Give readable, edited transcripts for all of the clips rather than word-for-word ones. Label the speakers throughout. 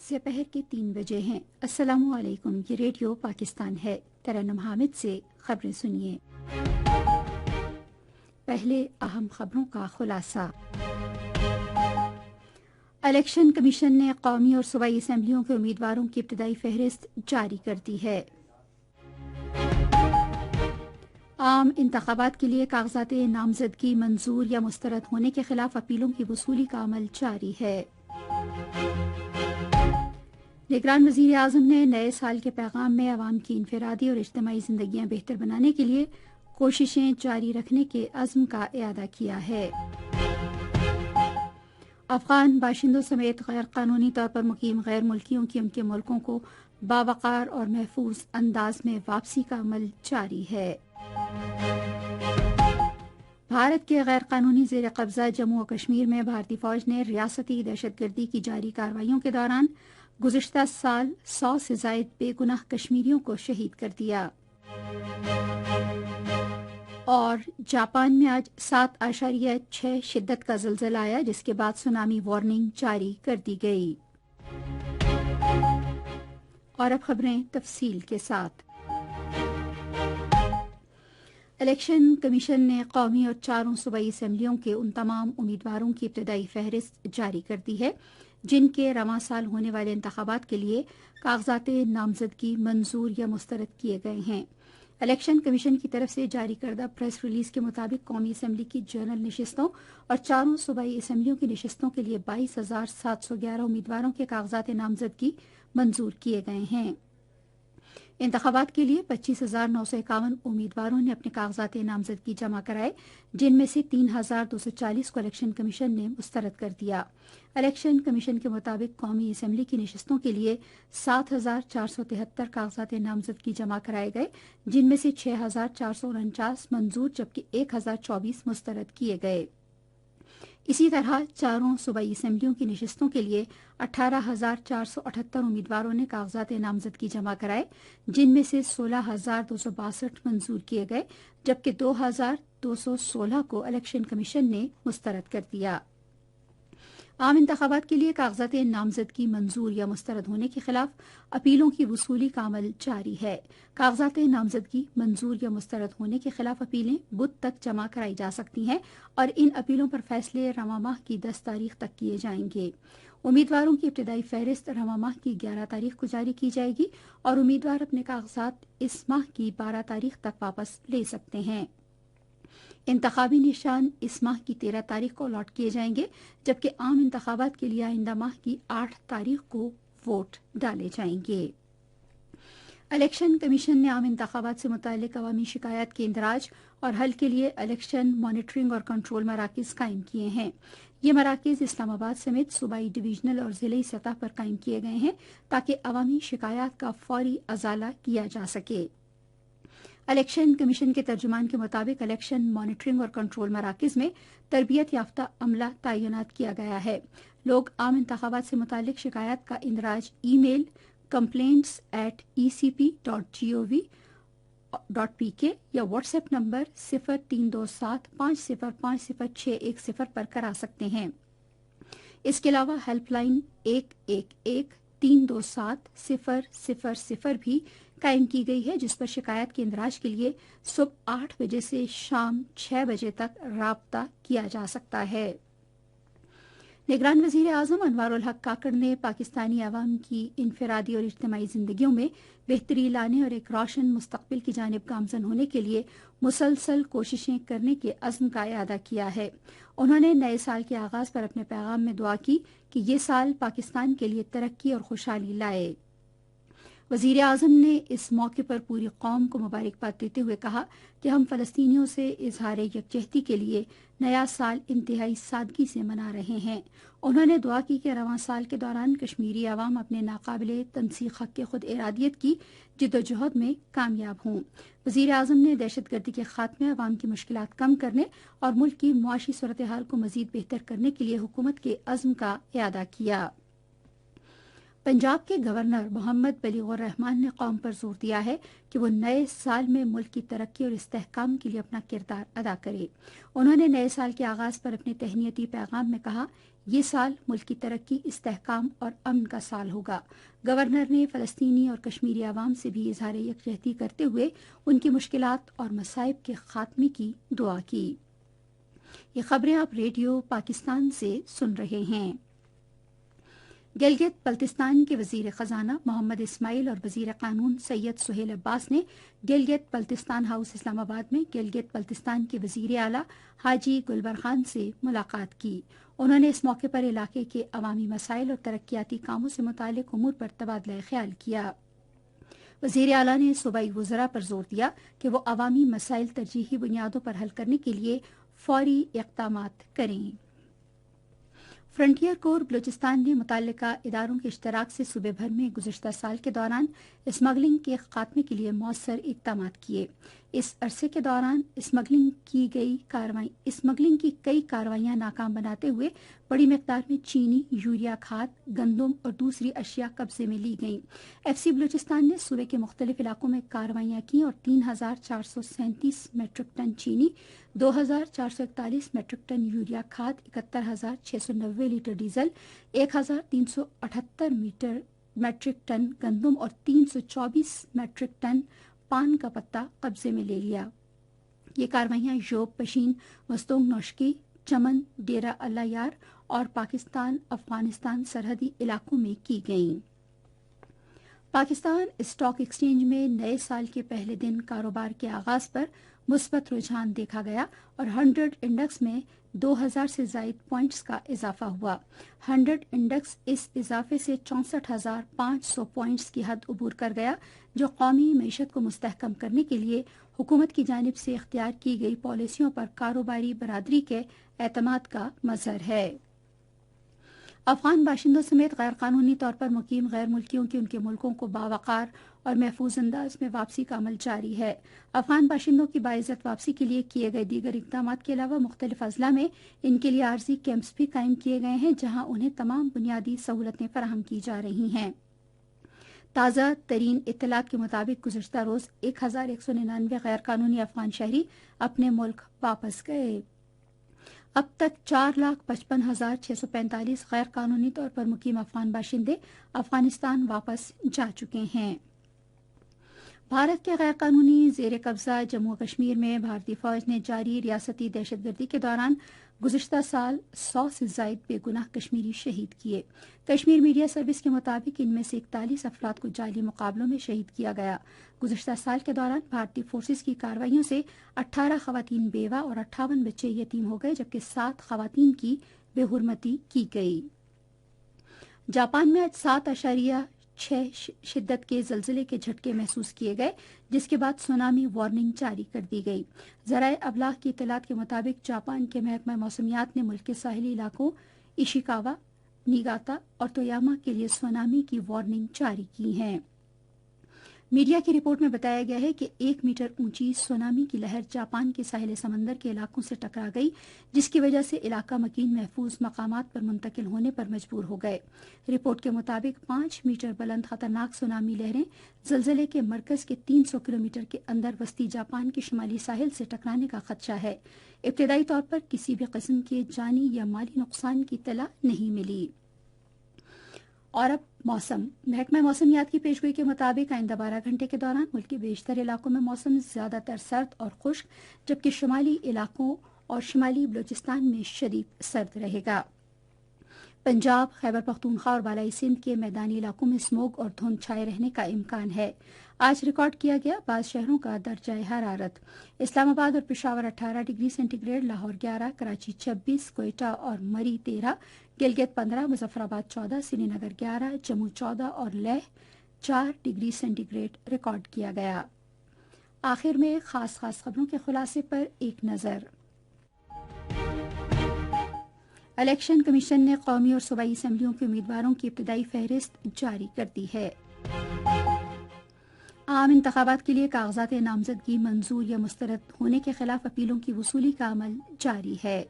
Speaker 1: سپہر کے 3 بجے ہیں۔ السلام علیکم، یہ ریڈیو پاکستان ہے۔ ترنم حامد سے خبریں سنیے۔ پہلے اہم خبروں کا خلاصہ۔ الیکشن کمیشن نے قومی اور صوبائی اسمبلیوں کے امیدواروں کی ابتدائی فہرست جاری کر دی ہے۔ عام انتخابات کے لیے کاغذات نامزدگی منظور یا مسترد ہونے کے خلاف اپیلوں کی وصولی کا عمل جاری ہے۔ نگران وزیر اعظم نے نئے سال کے پیغام میں عوام کی انفرادی اور اجتماعی زندگیاں بہتر بنانے کے لیے کوششیں جاری رکھنے کے عزم کا اعادہ کیا ہے۔ افغان باشندوں سمیت غیر قانونی طور پر مقیم غیر ملکیوں کی ان کے ملکوں کو باوقار اور محفوظ انداز میں واپسی کا عمل جاری ہے۔ بھارت کے غیر قانونی زیر قبضہ جموں و کشمیر میں بھارتی فوج نے ریاستی دہشت گردی کی جاری کارروائیوں کے دوران گزشتہ سال 100 سے زائد بے گناہ کشمیریوں کو شہید کر دیا۔ اور جاپان میں آج 7.6 شدت کا زلزلہ آیا، جس کے بعد سونامی وارننگ جاری کر دی گئی۔ اور اب خبریں تفصیل کے ساتھ۔ الیکشن کمیشن نے قومی اور 4 صوبائی اسمبلیوں کے ان تمام امیدواروں کی ابتدائی فہرست جاری کر دی ہے جن کے رواں سال ہونے والے انتخابات کے لیے کاغذات نامزدگی منظور یا مسترد کیے گئے ہیں۔ الیکشن کمیشن کی طرف سے جاری کردہ پریس ریلیز کے مطابق قومی اسمبلی کی جنرل نشستوں اور 4 صوبائی اسمبلیوں کی نشستوں کے لیے 22,711 امیدواروں کے کاغذات نامزدگی منظور کیے گئے ہیں۔ انتخابات کے لیے 25,951 امیدواروں نے اپنے کاغذات نامزدگی جمع کرائے، جن میں سے 3,240 کو الیکشن کمیشن نے مسترد کر دیا۔ الیکشن کمیشن کے مطابق قومی اسمبلی کی نشستوں کے لیے 7,473 کاغذات نامزدگی جمع کرائے گئے، جن میں سے 6,449 منظور جبکہ 1,024 مسترد کیے گئے۔ اسی طرح 4 صوبائی اسمبلیوں کی نشستوں کے لیے 18,478 امیدواروں نے کاغذات نامزدگی جمع کرائے، جن میں سے 16,262 منظور کیے گئے جبکہ 2,216 کو الیکشن کمیشن نے مسترد کر دیا۔ عام انتخابات کے لیے کاغذات نامزدگی منظور یا مسترد ہونے کے خلاف اپیلوں کی وصولی کا عمل جاری ہے۔ کاغذات نامزدگی منظور یا مسترد ہونے کے خلاف اپیلیں بدھ تک جمع کرائی جا سکتی ہیں اور ان اپیلوں پر فیصلے رواں ماہ کی 10 تاریخ تک کیے جائیں گے۔ امیدواروں کی ابتدائی فہرست رواں ماہ کی 11 تاریخ کو جاری کی جائے گی اور امیدوار اپنے کاغذات اس ماہ کی 12 تاریخ تک واپس لے سکتے ہیں۔ انتخابی نشان اس ماہ کی 13 تاریخ کو الاٹ کیے جائیں گے جبکہ عام انتخابات کے لیے آئندہ ماہ کی 8 تاریخ کو ووٹ ڈالے جائیں گے۔ الیکشن کمیشن نے عام انتخابات سے متعلق عوامی شکایات کے اندراج اور حل کے لیے الیکشن مانیٹرنگ اور کنٹرول مراکز قائم کیے ہیں۔ یہ مراکز اسلام آباد سمیت صوبائی ڈویژنل اور ضلعی سطح پر قائم کیے گئے ہیں تاکہ عوامی شکایات کا فوری ازالہ کیا جا سکے۔ الیکشن کمیشن کے ترجمان کے مطابق الیکشن مانیٹرنگ اور کنٹرول مراکز میں تربیت یافتہ عملہ تعینات کیا گیا ہے۔ لوگ عام انتخابات سے متعلق شکایات کا اندراج ای میل complaints@ecp.gov.pk یا واٹس ایپ نمبر 032750500610 پر کرا سکتے ہیں۔ اس کے علاوہ ہیلپ لائن 111-327-000 بھی قائم کی گئی ہے، جس پر شکایات کے اندراج کے لیے صبح 8 بجے سے شام 6 بجے تک رابطہ کیا جا سکتا ہے۔ نگران وزیر اعظم انوار الحق کاکڑ نے پاکستانی عوام کی انفرادی اور اجتماعی زندگیوں میں بہتری لانے اور ایک روشن مستقبل کی جانب گامزن ہونے کے لیے مسلسل کوششیں کرنے کے عزم کا اعادہ کیا ہے۔ انہوں نے نئے سال کے آغاز پر اپنے پیغام میں دعا کی کہ یہ سال پاکستان کے لیے ترقی اور خوشحالی لائے۔ وزیر اعظم نے اس موقع پر پوری قوم کو مبارکباد دیتے ہوئے کہا کہ ہم فلسطینیوں سے اظہار یکجہتی کے لیے نیا سال انتہائی سادگی سے منا رہے ہیں۔ انہوں نے دعا کی کہ رواں سال کے دوران کشمیری عوام اپنے ناقابل تنسیق حق کے خود ارادیت کی جدوجہد میں کامیاب ہوں۔ وزیر اعظم نے دہشت گردی کے خاتمے، عوام کی مشکلات کم کرنے اور ملک کی معاشی صورتحال کو مزید بہتر کرنے کے لیے حکومت کے عزم کا اعادہ کیا۔ پنجاب کے گورنر محمد بلیغ الرحمان نے قوم پر زور دیا ہے کہ وہ نئے سال میں ملک کی ترقی اور استحکام کے لیے اپنا کردار ادا کرے۔ انہوں نے نئے سال کے آغاز پر اپنے تہنیتی پیغام میں کہا، یہ سال ملک کی ترقی، استحکام اور امن کا سال ہوگا۔ گورنر نے فلسطینی اور کشمیری عوام سے بھی اظہار یکجہتی کرتے ہوئے ان کی مشکلات اور مصائب کے خاتمے کی دعا کی۔ یہ خبریں آپ ریڈیو پاکستان سے سن رہے ہیں۔ گلگت بلتستان کے وزیر خزانہ محمد اسماعیل اور وزیر قانون سید سہیل عباس نے گلگت بلتستان ہاؤس اسلام آباد میں گلگت بلتستان کے وزیر اعلیٰ حاجی گلبر خان سے ملاقات کی۔ انہوں نے اس موقع پر علاقے کے عوامی مسائل اور ترقیاتی کاموں سے متعلق امور پر تبادلہ خیال کیا۔ وزیر اعلیٰ نے صوبائی وزراء پر زور دیا کہ وہ عوامی مسائل ترجیحی بنیادوں پر حل کرنے کے لیے فوری اقدامات کریں۔ فرنٹیئر کور بلوچستان نے متعلقہ اداروں کے اشتراک سے صوبے بھر میں گزشتہ سال کے دوران اسمگلنگ کے خاتمے کے لیے مؤثر اقدامات کیے۔ اس عرصے کے دوران اسمگلنگ کی کئی کارروائیاں ناکام بناتے ہوئے بڑی مقدار میں چینی، یوریا کھاد، گندم اور دوسری اشیاء قبضے میں لی گئیں۔ ایف سی بلوچستان نے صوبے کے مختلف علاقوں میں کارروائیاں کی اور 3,437 میٹرک ٹن چینی، 2,441 میٹرک ٹن یوریا کھاد، 71,690 لیٹر ڈیزل، 1,378 میٹرک ٹن گندم اور 324 میٹرک ٹن پان کا پتا قبضے میں لے لیا۔ یہ کارروائیاں یوب، پشین، مستونگ نوشکی، چمن، ڈیرہ اللہ یار اور پاکستان افغانستان سرحدی علاقوں میں کی گئیں۔ پاکستان اسٹاک ایکسچینج میں نئے سال کے پہلے دن کاروبار کے آغاز پر مثبت رجحان دیکھا گیا اور 100 انڈیکس میں 2,000 سے زائد پوائنٹس کا اضافہ ہوا۔ 100 انڈیکس اس اضافے سے 64,500 پوائنٹس کی حد عبور کر گیا، جو قومی معیشت کو مستحکم کرنے کے لیے حکومت کی جانب سے اختیار کی گئی پالیسیوں پر کاروباری برادری کے اعتماد کا مظہر ہے۔ افغان باشندوں سمیت غیر قانونی طور پر مقیم غیر ملکیوں کی ان کے ملکوں کو باوقار اور محفوظ انداز میں واپسی کا عمل جاری ہے۔ افغان باشندوں کی باعزت واپسی کے لیے کیے گئے دیگر اقدامات کے علاوہ مختلف اضلاع میں ان کے لیے عارضی کیمپس بھی قائم کیے گئے ہیں، جہاں انہیں تمام بنیادی سہولتیں فراہم کی جا رہی ہیں۔ تازہ ترین اطلاعات کے مطابق گزشتہ روز 1,199 غیر قانونی افغان شہری اپنے ملک واپس گئے۔ اب تک 4,55,645 غیر قانونی طور پر مقیم افغان باشندے افغانستان واپس جا چکے ہیں۔ بھارت کے غیر قانونی زیر قبضہ جموں و کشمیر میں بھارتی فوج نے جاری ریاستی دہشت گردی کے دوران گزشتہ سال 100 سے زائد بے گناہ کشمیری شہید کیے۔ کشمیر میڈیا سروس کے مطابق ان میں سے 41 افراد کو جعلی مقابلوں میں شہید کیا گیا۔ گزشتہ سال کے دوران بھارتی فورسز کی کارروائیوں سے 18 خواتین بیوہ اور 58 بچے یتیم ہو گئے، جبکہ 7 خواتین کی بے حرمتی کی گئی۔ جاپان میں آج 7.6 شدت کے زلزلے کے جھٹکے محسوس کیے گئے، جس کے بعد سونامی وارننگ جاری کر دی گئی۔ ذرائع ابلاغ کی اطلاعات کے مطابق جاپان کے محکمہ موسمیات نے ملک کے ساحلی علاقوں ایشیکاوا، نیگاتا اور تویاما کے لیے سونامی کی وارننگ جاری کی ہے۔ میڈیا کی رپورٹ میں بتایا گیا ہے کہ 1 میٹر اونچی سونامی کی لہر جاپان کے ساحل سمندر کے علاقوں سے ٹکرا گئی، جس کی وجہ سے علاقہ مکین محفوظ مقامات پر منتقل ہونے پر مجبور ہو گئے۔ رپورٹ کے مطابق 5 میٹر بلند خطرناک سونامی لہریں زلزلے کے مرکز کے 300 کلومیٹر کے اندر وسطی جاپان کے شمالی ساحل سے ٹکرانے کا خدشہ ہے۔ ابتدائی طور پر کسی بھی قسم کے جانی یا مالی نقصان کی اطلاع نہیں ملی۔ اور اب موسم۔ محکمہ موسمیات کی پیشگوئی کے مطابق آئندہ 12 گھنٹے کے دوران ملک کے بیشتر علاقوں میں موسم زیادہ تر سرد اور خشک، جبکہ شمالی علاقوں اور شمالی بلوچستان میں شدید سرد رہے گا۔ پنجاب، خیبر پختونخوا اور بالائی سندھ کے میدانی علاقوں میں اسموگ اور دھند چھائے رہنے کا امکان ہے۔ آج ریکارڈ کیا گیا بعض شہروں کا درجہ حرارت: اسلام آباد اور Peshawar 18 degree centigrade, Lahore 11، Karachi 26، Quetta اور مری 13، گلگت 15، مظفر آباد 14، سری نگر 11، جموں 14 اور Leh 4 degree centigrade record کیا گیا۔ آخر میں خاص خبروں کے خلاصے پر ایک نظر۔ الیکشن کمیشن نے قومی اور صوبائی اسمبلیوں کے امیدواروں کی ابتدائی فہرست جاری کر دی ہے۔ عام انتخابات کے لیے کاغذات نامزدگی منظور یا مسترد ہونے کے خلاف اپیلوں کی وصولی کا عمل جاری ہے۔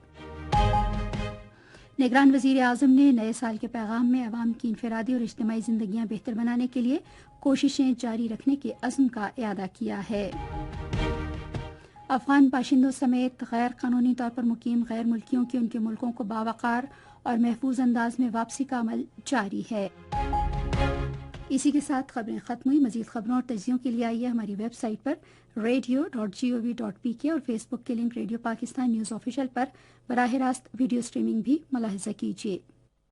Speaker 1: نگران وزیر اعظم نے نئے سال کے پیغام میں عوام کی انفرادی اور اجتماعی زندگیاں بہتر بنانے کے لیے کوششیں جاری رکھنے کے عزم کا اعادہ کیا ہے۔ افغان باشندوں سمیت غیر قانونی طور پر مقیم غیر ملکیوں کی ان کے ملکوں کو باوقار اور محفوظ انداز میں واپسی کا عمل جاری ہے۔ اسی کے ساتھ خبریں ختم ہوئی۔ مزید خبروں اور تجزیوں کے لیے آئیے ہماری ویب سائٹ پر radio.gov.pk اور فیس بک کے link radio Pakistan news official پر براہ راست ویڈیو سٹریمنگ بھی ملاحظہ کیجیے۔